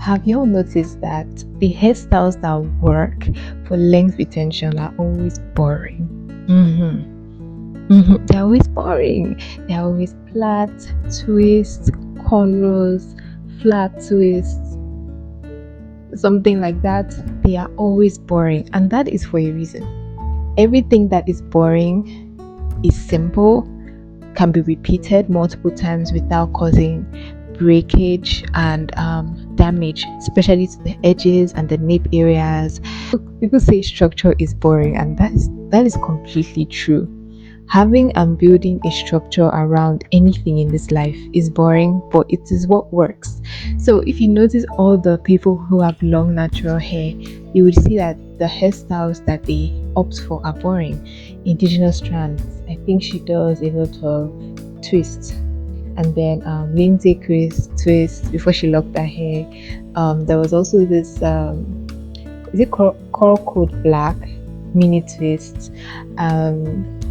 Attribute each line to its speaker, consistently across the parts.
Speaker 1: Have you all noticed that the hairstyles that work for length retention are always boring? They're always boring. They're always flat, twists, cornrows, flat twists, something like that. They are always boring, and that is for a reason. Everything that is boring is simple, can be repeated multiple times without causing breakage and damage, especially to the edges and the nape areas. People say structure is boring, and that is completely true. Having and building a structure around anything in this life is boring, but it is what works. So, if you notice all the people who have long natural hair, you would see that the hairstyles that they opt for are boring. Indigenous strands, I think she does a lot of twists. And then Lindsay Chris twist before she locked her hair. There was also this is it coral code black mini twist.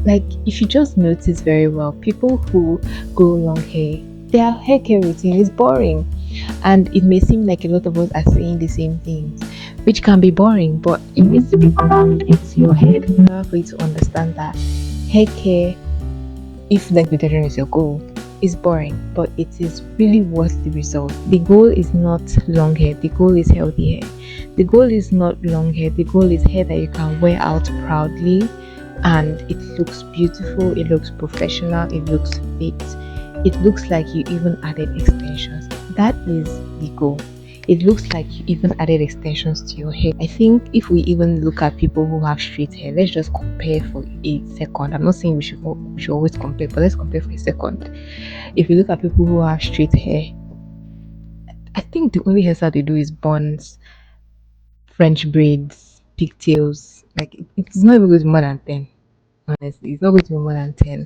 Speaker 1: Like if you just notice very well, people who grow long hair, their hair care routine is boring, and it may seem like a lot of us are saying the same things, which can be boring, but it needs to be grounded into your head in order for you to understand that hair care, if like retention is your goal, is boring, but it is really worth the result. The goal is not long hair, the goal is healthy hair. The goal is not long hair, the goal is hair that you can wear out proudly and it looks beautiful, it looks professional, it looks fit, it looks like you even added extensions. That is the goal. It looks like you even added extensions to your hair. I think if we even look at people who have straight hair, let's just compare for a second. I'm not saying we should always compare, but let's compare for a second. If you look at people who have straight hair, I think the only hairstyle they do is buns, French braids, pigtails. Like it's not even going to be more than 10. Honestly, it's not going to be more than 10.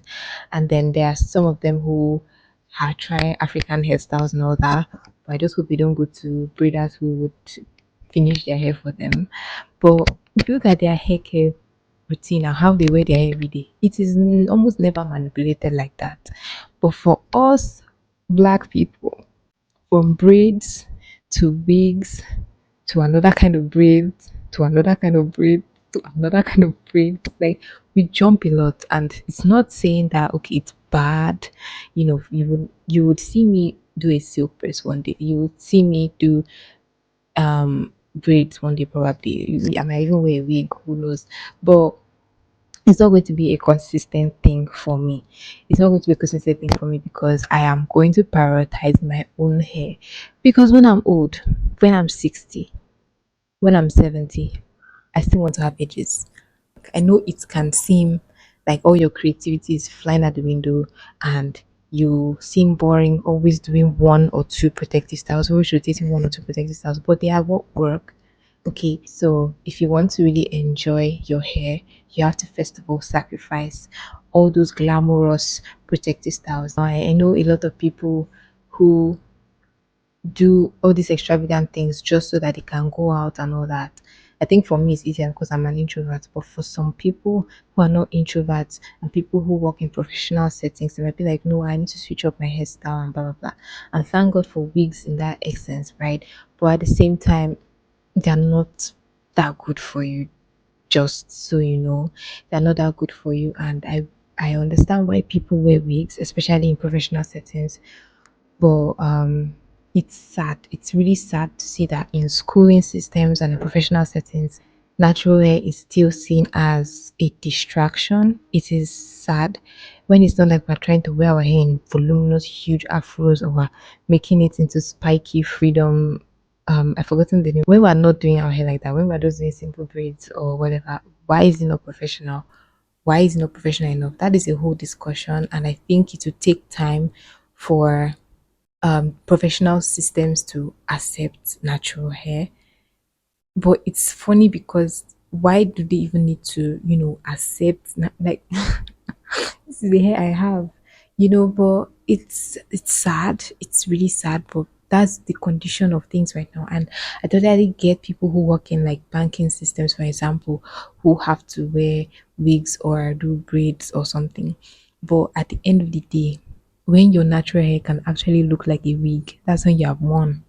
Speaker 1: And then there are some of them who are trying African hairstyles and all that. But I just hope they don't go to braiders who would finish their hair for them. But if you look at their hair care routine and how they wear their hair every day, it is almost never manipulated like that. But for us black people, from braids to wigs to another kind of braid to another kind of braid to another kind of braid, like we jump a lot, and it's not saying that okay it's bad. You would see me do a silk press one day, you would see me do braids one day, probably I might even wear a wig, who knows. But it's not going to be a consistent thing for me. It's not going to be a consistent thing for me because I am going to prioritize my own hair. Because when I'm old, when I'm 60, when I'm 70, I still want to have edges. I know it can seem like all your creativity is flying out the window and you seem boring, always doing one or two protective styles, always rotating one or two protective styles, but they are what work. Okay, so if you want to really enjoy your hair, you have to first of all sacrifice all those glamorous protective styles. I know a lot of people who do all these extravagant things just so that they can go out and all that. I think for me it's easier because I'm an introvert, but for some people who are not introverts and people who work in professional settings, they might be like, no, I need to switch up my hairstyle and blah blah blah. And thank God for wigs in that essence, right? But at the same time, they're not that good for you. Just so you know, they're not that good for you, and I understand why people wear wigs, especially in professional settings, but it's sad. It's really sad to see that in schooling systems and in professional settings, natural hair is still seen as a distraction. It is sad when it's not like we're trying to wear our hair in voluminous, huge afros, or we're making it into spiky freedom. I've forgotten the name. When we're not doing our hair like that, when we're just doing simple braids or whatever, why is it not professional? Why is it not professional enough? That is a whole discussion, and I think it will take time for professional systems to accept natural hair. But it's funny because why do they even need to, accept like this is the hair I have, but it's sad. It's really sad, but that's the condition of things right now. And I totally get people who work in like banking systems, for example, who have to wear wigs or do braids or something. But at the end of the day, when your natural hair can actually look like a wig, that's when you have won.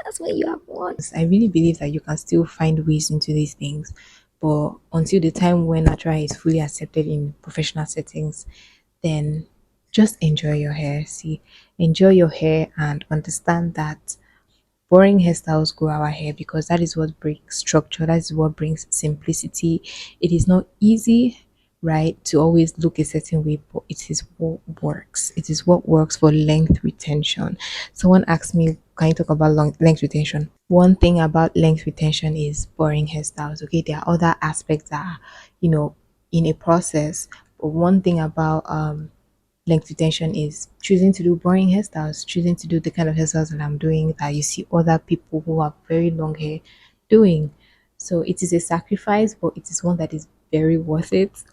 Speaker 1: That's what you have won. I really believe that you can still find ways into these things, but until the time when natural hair is fully accepted in professional settings, then just enjoy your hair. See, enjoy your hair and understand that boring hairstyles grow our hair because that is what brings structure, that is what brings simplicity. It is not easy, right, to always look a certain way, but it is what works. It is what works for length retention. Someone asked me, can you talk about length retention? One thing about length retention is boring hairstyles. Okay, there are other aspects that are, in a process, but one thing about length retention is choosing to do boring hairstyles, choosing to do the kind of hairstyles that I'm doing that you see other people who have very long hair doing. So it is a sacrifice, but it is one that is very worth it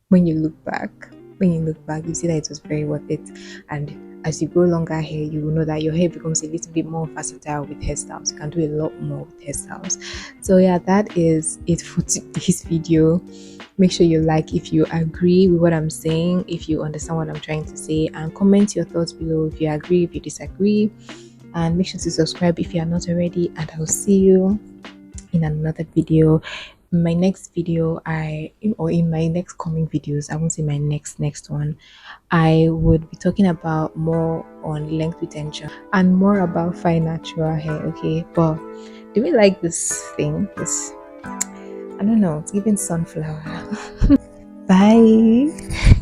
Speaker 1: when you look back. When you look back, you see that it was very worth it. And as you grow longer hair, you will know that your hair becomes a little bit more versatile with hairstyles. You can do a lot more with hairstyles. So yeah, that is it for this video. Make sure you like if you agree with what I'm saying, if you understand what I'm trying to say, and comment your thoughts below if you agree, if you disagree. And make sure to subscribe if you are not already. And I'll see you in another video. In my next video, or in my next coming videos, I won't say my next one, I would be talking about more on length retention and more about fine natural hair. Okay, but do we like this thing? This, I don't know, it's giving sunflower. Bye.